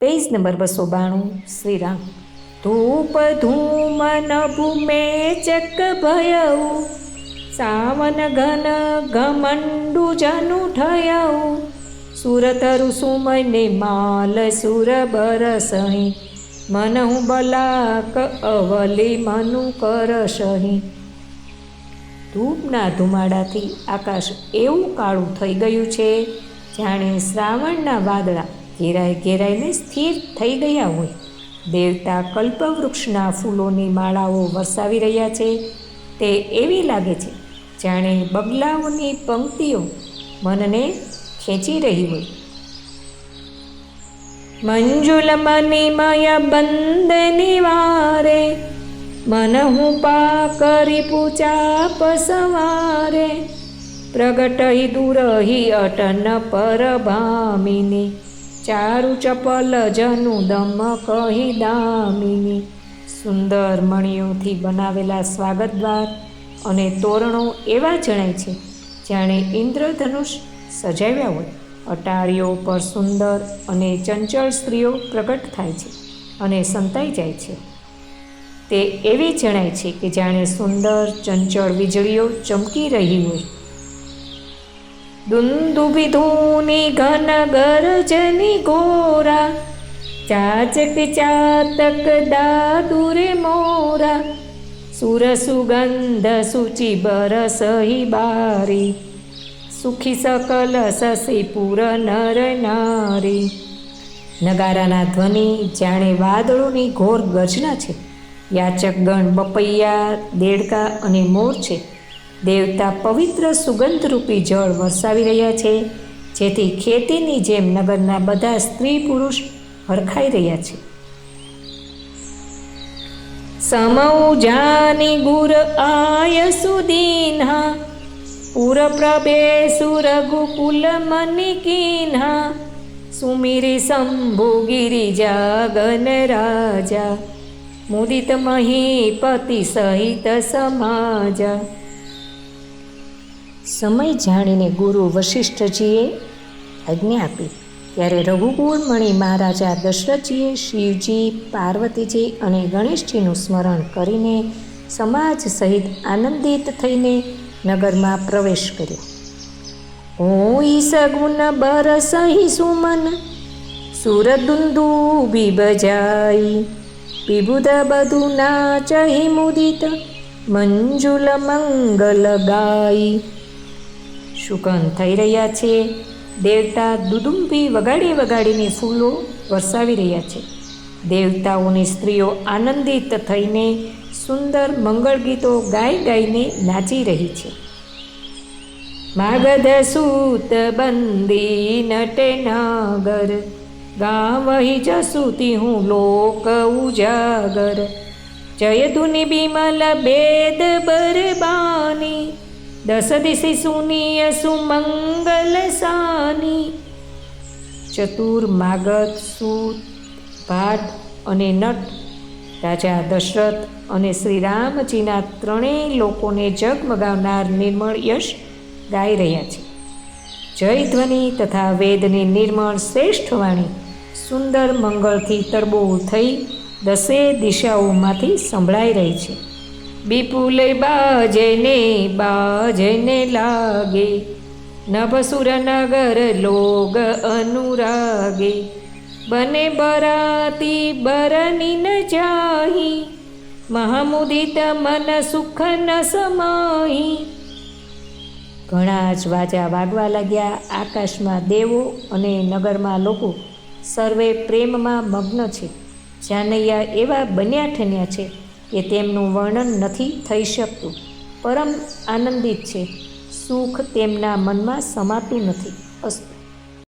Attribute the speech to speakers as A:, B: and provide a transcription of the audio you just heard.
A: Page number 292 Shriram. धूप धूम नभुमे चक भयऊ, सावन घन घमंडु जनु ठयऊ, सुरतरु सुमने माल सुर बरसही, मनहु बलाक अवली मनु करसही। धूपना धुमाડાથી આકાશ એવું કાળું થઈ ગયું છે જાણે શ્રાવણના વાદળા ઘેરાઈ ઘેરાઈને સ્થિર થઈ ગયા હોય। દેવતા કલ્પવૃક્ષના ફૂલોની માળાઓ વરસાવી રહ્યા છે। તે એવી લાગે છે જાણે બગલાઓની પંક્તિઓ મનને ખેંચી રહી હોય। મંજુલ મનિમય બંદ નિવારે, मनहु पाकरी पूजा पसवारे, प्रगट ही दूर ही अटन पर भामिनी, चारु चपल जनु दम कही दामिनी। सुंदर मणियोंथी बनावेला स्वागत द्वार अने तोरणो एवा जणाय छे जाणे इंद्रधनुष सजाव्या होय। अटारीओ पर सुंदर अने चंचल स्त्रीओ प्रगट थाय छे अने संताई जाय छे। ते एवी जणाय छे कि जाणे सुंदर चंचल वीजळीओ चमकी रही होय। दुंदुभि धूनी घन गरजनी घोरा, चाचक चातक दादुरे मोरा, सुर सुगंध सुचि बरसही बारी, सुखी सकल ससी पुर नर नारी। नगाराना ध्वनि जाणे वादळोनी घोर गर्जना छे। याचकगण बपैया देड़का अने मोर छे। देवता पवित्र सुगंधरूपी जल वरसावी रह्या छे, जेथी खेतीनी जेम नगरना बधा स्त्री पुरुष हरखाई रह्या छे। समौ जानी गुर आय सुदीन्हा, पुर प्रभे सुरघुकुल मनिकीन्हा, सुमिरी शंभु गिरिजा गण राजा, मुदित महीपति सहित समाज। समय जाणीने गुरु वशिष्ठजीए આજ્ઞા આપી ત્યારે રઘુકુળ મણિ મહારાજા દશરથજીએ શિવજી, પાર્વતીજી અને ગણેશજીનું સ્મરણ કરીને સમાજ સહિત આનંદિત થઈને નગરમાં પ્રવેશ કર્યો। હોઈ સગુન બરસહી સુમન, સુરદુંદુભિ બજાઈ, વિબુધ બધુ નાચહી મુદિત, મંજુલ મંગલ ગાઈ। શુકન થઈ રહ્યા છે। દેવતા દુદુંભી વગાડી વગાડીને ફૂલો વરસાવી રહ્યા છે। દેવતાઓની સ્ત્રીઓ આનંદિત થઈને સુંદર મંગળ ગીતો ગાઈ ગાઈને નાચી રહી છે। માગધ સૂત બંદી નટે નાગર, गावहि जसुति हूँ लोक उजागर, जय धुनि बिमल बेद बरबानी, दस दिशि सुनिय सुमंगल सानी। चतुर मागध, सूत, भाट अने नट राजा दशरथ अने श्री रामजीना त्रणेय लोकोने जगमगावनार निर्मल यश गाई रह्या छे। जय ध्वनि तथा वेदनी निर्मल श्रेष्ठ वाणी सुंदर मंगलथी तरबोळ थई दसे दिशाओमांथी संभळाई रही छे। विपुल बाजेने लागे, नभसुर नगर लोग अनुरागे, बने बराती बरनी न जाही, महामुदित मन सुख न समाही। घणा ज वाजा वागवा लाग्या। आकाशमां देवो अने नगरमां लोको सर्वे प्रेममां मग्न छे। जानैया एवा बन्या ठन्या छे કે તેમનું વર્ણન નથી થઈ શકતું। પરમ આનંદિત છે। સુખ તેમના મનમાં સમાતું નથી। અસ્તુ।